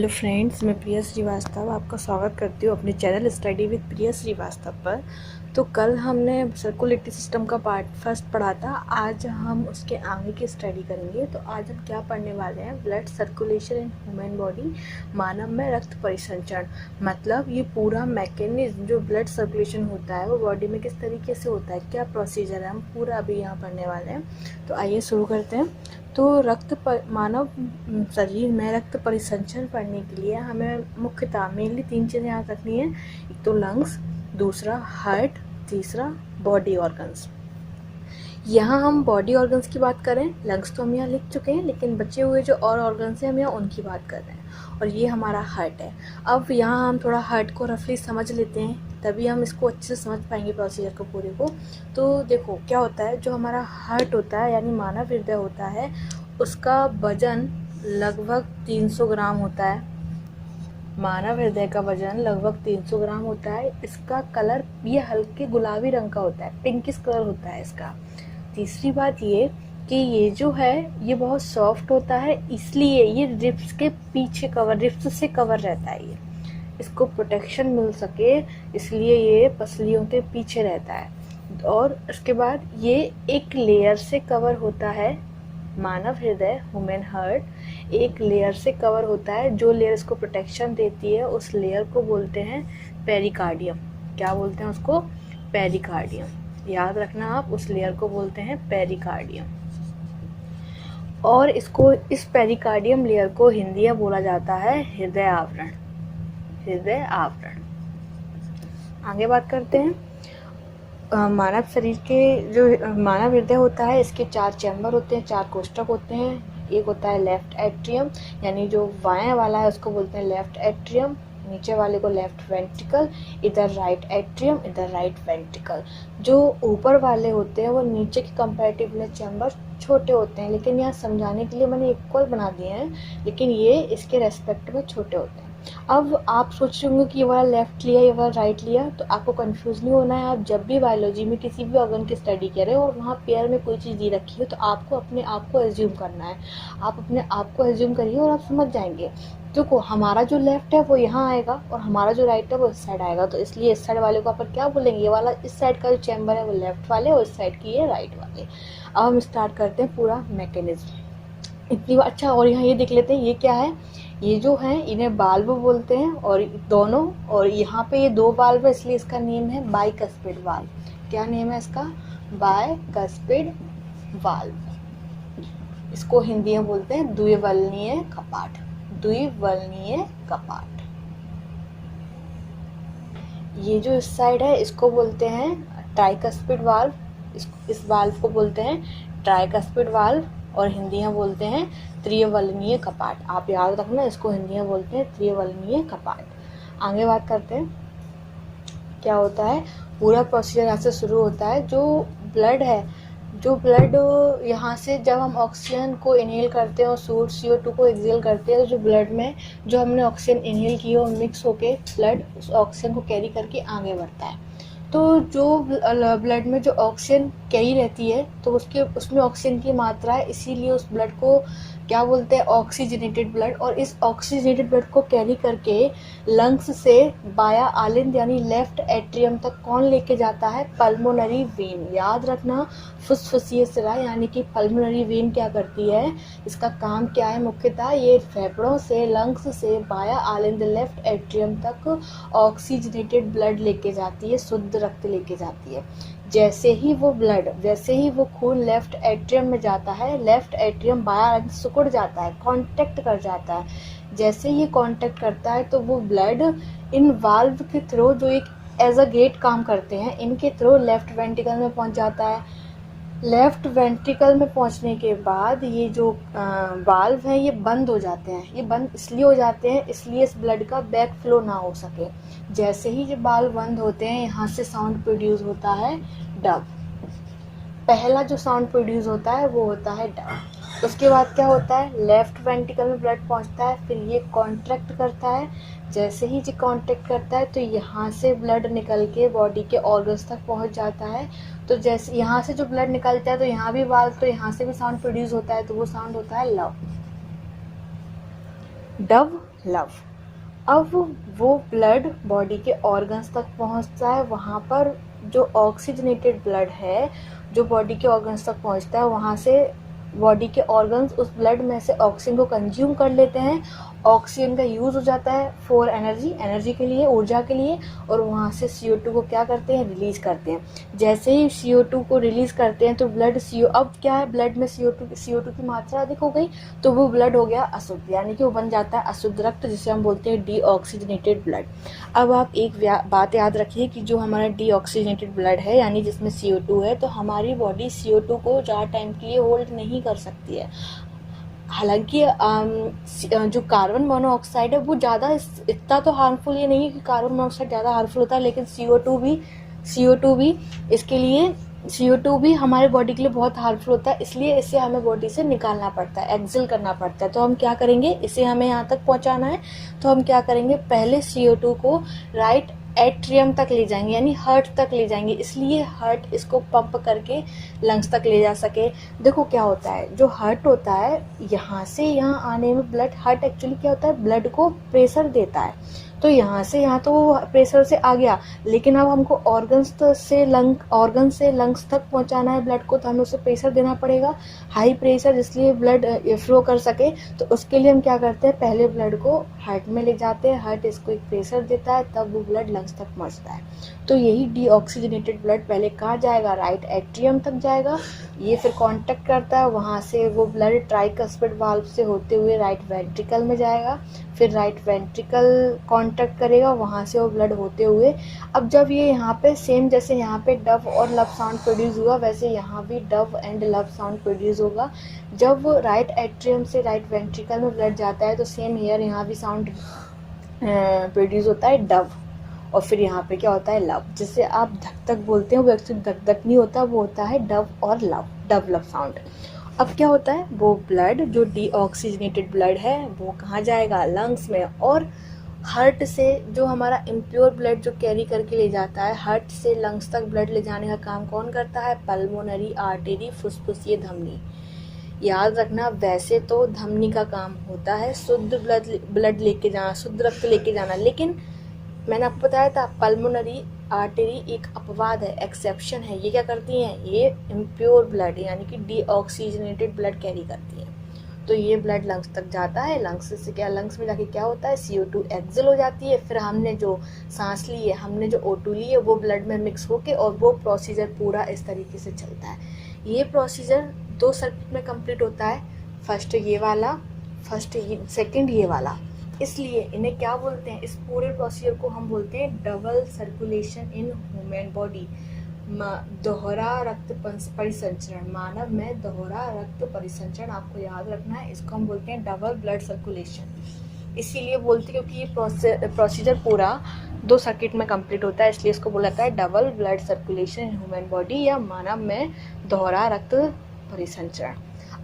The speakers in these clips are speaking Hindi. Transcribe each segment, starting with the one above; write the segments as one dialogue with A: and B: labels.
A: हेलो फ्रेंड्स, मैं प्रिया श्रीवास्तव आपका स्वागत करती हूँ अपने चैनल स्टडी विद प्रिया श्रीवास्तव पर। तो कल हमने सर्कुलेटरी सिस्टम का पार्ट फर्स्ट पढ़ा था। आज हम उसके आगे की स्टडी करेंगे। तो आज हम क्या पढ़ने वाले हैं, blood circulation in human body, मानव में रक्त परिसंचरण। मतलब ये पूरा मैकेनिज्म जो ब्लड सर्कुलेशन होता है वो बॉडी में किस तरीके से होता है, क्या प्रोसीजर है, हम पूरा अभी यहाँ पढ़ने वाले हैं। तो आइए शुरू करते हैं। तो मानव शरीर में रक्त परिसंचरण पढ़ने के लिए हमें मुख्यतः मेनली 3 चीज़ें याद रखनी है। एक तो लंग्स, दूसरा हार्ट, तीसरा बॉडी ऑर्गन्स। यहाँ हम बॉडी ऑर्गन्स की बात करें, लंग्स तो हम यहाँ लिख चुके हैं, लेकिन बचे हुए जो और ऑर्गन्स हैं हम यहाँ उनकी बात कर रहे हैं। और ये हमारा हार्ट है। अब यहाँ हम थोड़ा हार्ट को रफली समझ लेते हैं, तभी हम इसको अच्छे से समझ पाएंगे प्रोसीजर को पूरे को। तो देखो क्या होता है, जो हमारा हार्ट होता है यानी मानव हृदय होता है, उसका वजन लगभग 300 ग्राम होता है। मानव हृदय का वजन लगभग 300 ग्राम होता है। इसका कलर ये हल्के गुलाबी रंग का होता है, पिंकिश कलर होता है इसका। तीसरी बात ये कि ये जो है ये बहुत सॉफ्ट होता है, इसलिए ये रिब्स के पीछे कवर, रिब्स से कवर रहता है। ये इसको प्रोटेक्शन मिल सके इसलिए ये पसलियों के पीछे रहता है। और उसके बाद ये एक लेयर से कवर होता है। मानव हृदय, ह्यूमन हार्ट, एक लेयर से कवर होता है। जो लेयर इसको प्रोटेक्शन देती है उस लेयर को बोलते हैं पेरिकार्डियम। क्या बोलते हैं उसको? पेरिकार्डियम। याद रखना आप, उस लेयर को बोलते हैं पेरिकार्डियम। और इसको, इस पेरिकार्डियम लेयर को हिंदी में बोला जाता है हृदय आवरण। हृदय आवरण। आगे बात करते हैं। मानव शरीर के जो मानव हृदय होता है, इसके 4 चैम्बर होते हैं, 4 कोष्ठक होते हैं। एक होता है लेफ्ट एट्रियम, यानी जो बाएं वाला है उसको बोलते हैं लेफ्ट एट्रियम, नीचे वाले को लेफ्ट वेंट्रिकल, इधर राइट एट्रियम, इधर राइट वेंट्रिकल। जो ऊपर वाले होते हैं वो नीचे के कंपैरेटिवली चैम्बर छोटे होते हैं, लेकिन यहाँ समझाने के लिए मैंने इक्वल बना दिए हैं, लेकिन ये इसके रेस्पेक्ट में छोटे होते हैं। अब आप सोच रहे होंगे कि ये वाला लेफ्ट लिया, ये वाला राइट लिया, तो आपको कंफ्यूज नहीं होना है। आप जब भी बायोलॉजी में किसी भी ऑर्गन की स्टडी करें और वहाँ पेयर में कोई चीज़ दी रखी हो, तो आपको अपने आप को एज्यूम करना है। आप अपने आप को एज्यूम करिए और आप समझ जाएंगे। देखो, हमारा जो लेफ्ट है वो यहाँ आएगा और हमारा जो राइट है वो इस साइड आएगा, तो इसलिए इस साइड वाले को अपन क्या बोलेंगे, ये वाला इस साइड का जो चैम्बर है वो लेफ्ट वाले और इस साइड की ये राइट वाले। अब हम स्टार्ट करते हैं पूरा मैकेनिज्म। इतनी अच्छा, और यहाँ ये देख लेते हैं ये क्या है। ये जो है इन्हें वाल्व बोलते हैं, और दोनों, और यहाँ पे ये 2 वाल्व है इसलिए इसका नेम है बाइकस्पिड वाल्व। क्या नेम है इसका? Bicuspid valve. इसको हिंदी में बोलते हैं द्विवलनीय कपाट। द्विवलनीय कपाट। ये जो इस साइड है इसको बोलते हैं ट्राइकस्पिड वाल्व। इस वाल्व को बोलते हैं ट्राइकस्पिड वाल्व, और हिंदी में बोलते हैं त्रिवलनीय कपाट। आप याद रखना, इसको हिंदी में बोलते हैं त्रिवलनीय कपाट। आगे बात करते हैं क्या होता है। पूरा प्रोसीजर यहाँ से शुरू होता है। जो ब्लड है, जो ब्लड यहाँ से जब हम ऑक्सीजन को इनहेल करते हैं और CO2 को एक्सहेल करते हैं, तो जो ब्लड में जो हमने ऑक्सीजन इनहेल की हो मिक्स होके ब्लड उस ऑक्सीजन को कैरी करके आगे बढ़ता है। तो जो ब्लड में जो ऑक्सीजन कैरी रहती है तो उसमें ऑक्सीजन की मात्रा है, इसीलिए उस ब्लड को क्या बोलते हैं, ऑक्सीजनेटेड ब्लड। और इस ऑक्सीजनेटेड ब्लड को कैरी करके लंग्स से बाया आलिंद यानी लेफ्ट एट्रियम तक कौन लेके जाता है? Pulmonary vein. याद रखना, फुसफुसिए सिरा यानी कि पल्मोनरी वेन क्या करती है, इसका काम क्या है मुख्यतः, ये फेफड़ों से लंग्स से बाया आलिंद लेफ्ट एट्रियम तक ऑक्सीजनेटेड ब्लड लेके जाती है, शुद्ध रक्त लेके जाती है। जैसे ही वो खून लेफ्ट एट्रियम में जाता है, लेफ्ट एट्रियम बाया सिकुड़ जाता है, कांटेक्ट कर जाता है। जैसे ये कांटेक्ट करता है तो वो ब्लड इन वाल्व के थ्रू, जो एक एज अ गेट काम करते हैं, इनके थ्रू लेफ्ट वेंट्रिकल में पहुंच जाता है। लेफ्ट वेंट्रिकल में पहुंचने के बाद ये जो वाल्व हैं ये बंद हो जाते हैं। ये बंद इसलिए हो जाते हैं, इसलिए इस ब्लड का बैक फ्लो ना हो सके। जैसे ही ये वाल्व बंद होते हैं, यहाँ से साउंड प्रोड्यूस होता है डब। पहला जो साउंड प्रोड्यूस होता है वो होता है डब। उसके बाद क्या होता है, लेफ्ट वेंट्रिकल में ब्लड पहुंचता है, फिर ये कॉन्ट्रैक्ट करता है। जैसे ही ये कॉन्ट्रैक्ट करता है तो यहाँ से ब्लड निकल के बॉडी के ऑर्गन्स तक पहुंच जाता है। तो जैसे यहाँ से जो ब्लड निकलता है तो यहाँ भी वाल्व, तो यहाँ से भी साउंड प्रोड्यूस होता है, तो वो साउंड होता है लव। Dove love. अब वो ब्लड बॉडी के ऑर्गन्स तक पहुंचता है, वहाँ पर जो ऑक्सीजनेटेड ब्लड है जो बॉडी के ऑर्गन्स तक पहुंचता है, वहाँ से बॉडी के ऑर्गन्स उस ब्लड में से ऑक्सीजन को कंज्यूम कर लेते हैं। ऑक्सीजन का यूज़ हो जाता है फॉर एनर्जी के लिए, ऊर्जा के लिए, और वहाँ से CO2 को क्या करते हैं, रिलीज़ करते हैं। जैसे ही CO2 को रिलीज़ करते हैं तो ब्लड अब क्या है, ब्लड में CO2 की मात्रा अधिक हो गई, तो वो ब्लड हो गया अशुद्ध, यानी कि वो बन जाता है अशुद्ध रक्त, जिसे हम बोलते हैं डीऑक्सीजनेटेड ब्लड। अब आप एक बात याद रखिए कि जो हमारा डीऑक्सीजनेटेड ब्लड है, यानी जिसमें CO2 है, तो हमारी बॉडी CO2 को ज़्यादा टाइम के लिए होल्ड नहीं कर सकती है। हालांकि जो कार्बन मोनोऑक्साइड है वो ज़्यादा इतना तो हार्मफुल ये नहीं है कि कार्बन मोनोऑक्साइड ज़्यादा हार्मफुल होता है, लेकिन CO2 भी इसके लिए CO2 भी हमारे बॉडी के लिए बहुत हार्मफुल होता है, इसलिए इसे हमें बॉडी से निकालना पड़ता है, एक्सेल करना पड़ता है। तो हम क्या करेंगे, इसे हमें यहाँ तक पहुँचाना है, तो हम क्या करेंगे, पहले CO2 को राइट एट्रियम तक ले जाएंगे, यानी हार्ट तक ले जाएंगे, इसलिए हार्ट इसको पंप करके लंग्स तक ले जा सके। देखो क्या होता है, जो हार्ट होता है यहाँ से यहाँ आने में ब्लड, हार्ट एक्चुअली क्या होता है, ब्लड को प्रेशर देता है, तो यहाँ से यहाँ तो वो प्रेशर से आ गया, लेकिन अब हमको ऑर्गन से लंग्स तक पहुँचाना है ब्लड को, तो हमें उसे प्रेशर देना पड़ेगा, हाई प्रेशर, इसलिए ब्लड फ्लो कर सके। तो उसके लिए हम क्या करते हैं, पहले ब्लड को हार्ट में ले जाते हैं, हार्ट इसको एक प्रेशर देता है, तब वो ब्लड लंग्स तक पहुँचता है। तो यही डीऑक्सीजनेटेड ब्लड पहले कहाँ जाएगा, राइट एट्रियम तक जाएगा, ये फिर कांटेक्ट करता है, वहाँ से वो ब्लड ट्राइकस्पिड वाल्व से होते हुए राइट वेंट्रिकल में जाएगा, फिर राइट वेंट्रिकल कांटेक्ट करेगा, वहाँ से वो ब्लड होते हुए, अब जब ये यहाँ पे सेम जैसे यहाँ पे डव और लव साउंड प्रोड्यूस हुआ, वैसे यहाँ भी Dove and love sound produce होगा। जब राइट एट्रियम से राइट वेंट्रिकल में ब्लड जाता है तो सेम हेयर यहाँ भी साउंड प्रोड्यूस होता है डव, और फिर यहाँ पे क्या होता है, लव, जिसे आप धक धक बोलते हैं, वो एक्चुअली धक धक नहीं होता, वो होता है डव और लव, डव लव साउंड। अब क्या होता है, वो ब्लड जो डीऑक्सीजनेटेड ब्लड है वो कहाँ जाएगा, लंग्स में, और हार्ट से जो हमारा इम्प्योर ब्लड जो कैरी करके ले जाता है, हार्ट से लंग्स तक ब्लड ले जाने का काम कौन करता है, पल्मोनरी आर्टरी, फुसफुसीय धमनी। याद रखना, वैसे तो धमनी का काम होता है शुद्ध ब्लड लेके जाना, शुद्ध रक्त लेके जाना, लेकिन मैंने आपको बताया था पल्मोनरी आर्टरी एक अपवाद है, एक्सेप्शन है। ये क्या करती हैं, ये इम्प्योर ब्लड यानी कि डीऑक्सीजनेटेड ब्लड कैरी करती हैं। तो ये ब्लड लंग्स तक जाता है, लंग्स से क्या, लंग्स में जाके क्या होता है, CO2 एक्सेल हो जाती है, फिर हमने जो सांस ली है, हमने जो O2 ली है, वो ब्लड में मिक्स होके, और वो प्रोसीजर पूरा इस तरीके से चलता है। ये प्रोसीजर 2 सर्किट में कंप्लीट होता है, सेकंड ये वाला, इसलिए इन्हें क्या बोलते हैं, इस पूरे प्रोसीजर को हम बोलते हैं double circulation in human body, दोहरा रक्त परिसंचरण, मानव में दोहरा रक्त परिसंचरण, आपको याद रखना है, इसको हम बोलते हैं डबल ब्लड सर्कुलेशन। इसीलिए बोलते हैं क्योंकि ये प्रोसीजर पूरा 2 सर्किट में कंप्लीट होता है, इसलिए इसको बोला जाता है double blood circulation in human body, या मानव में दोहरा रक्त परिसंचरण।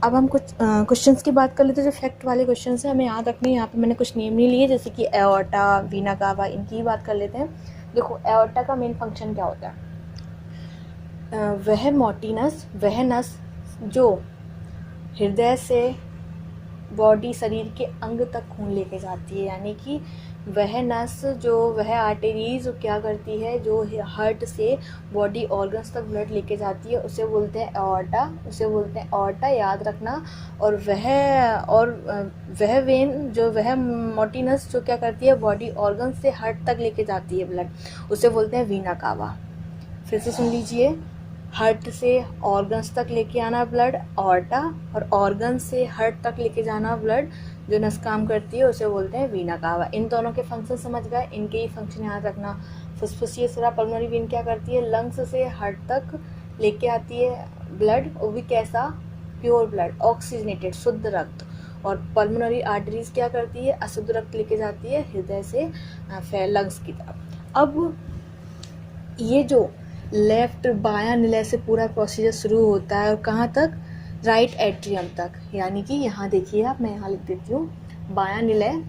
A: अब हम कुछ क्वेश्चंस की बात कर लेते हैं, जो फैक्ट वाले क्वेश्चंस हैं, हमें याद रखने हैं। यहाँ पे मैंने कुछ नेम नहीं लिए, जैसे कि एओर्टा, वीना कावा, इनकी बात कर लेते हैं। देखो, एओर्टा का मेन फंक्शन क्या होता है, वह नस जो हृदय से बॉडी, शरीर के अंग तक खून लेके जाती है, यानी कि वह आर्टरीज क्या करती है, जो हार्ट से बॉडी ऑर्गन्स तक ब्लड लेके जाती है, उसे बोलते हैं एओर्टा, याद रखना। और वह वेन जो वह मोटिनस जो क्या करती है, बॉडी ऑर्गन से हार्ट तक लेके जाती है ब्लड, उसे बोलते हैं वीना कावा। फिर से सुन लीजिए, हार्ट से ऑर्गन्स तक लेके आना ब्लड ऑर्टा, और ऑर्गन से हार्ट तक लेके जाना ब्लड जो नस काम करती है, उसे बोलते हैं वीना कावा। इन दोनों के फंक्शन समझ गए, इनके ही फंक्शन याद रखना। फुसफुसीय सिरा पल्मोनरी वेन क्या करती है, लंग्स से हार्ट तक लेके आती है ब्लड, वो भी कैसा, प्योर ब्लड, ऑक्सीजनेटेड, शुद्ध रक्त। और पल्मोनरी आर्टरीज क्या करती है, अशुद्ध रक्त लेके जाती है हृदय से लंग्स की तरफ। अब ये जो लेफ्ट बायां निलय से पूरा प्रोसीजर शुरू होता है, और कहाँ तक, राइट एट्रियम तक, यानी कि यहाँ देखिए आप, मैं यहाँ लिख देती हूँ, बायां निलय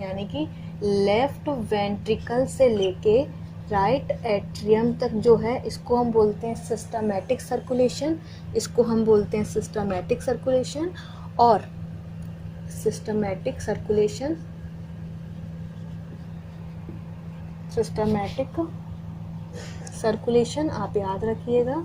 A: यानी कि लेफ्ट वेंट्रिकल से लेके राइट एट्रियम तक जो है, इसको हम बोलते हैं सिस्टमैटिक सर्कुलेशन, और सिस्टमैटिक सर्कुलेशन, सिस्टमैटिक सर्कुलेशन आप याद रखिएगा।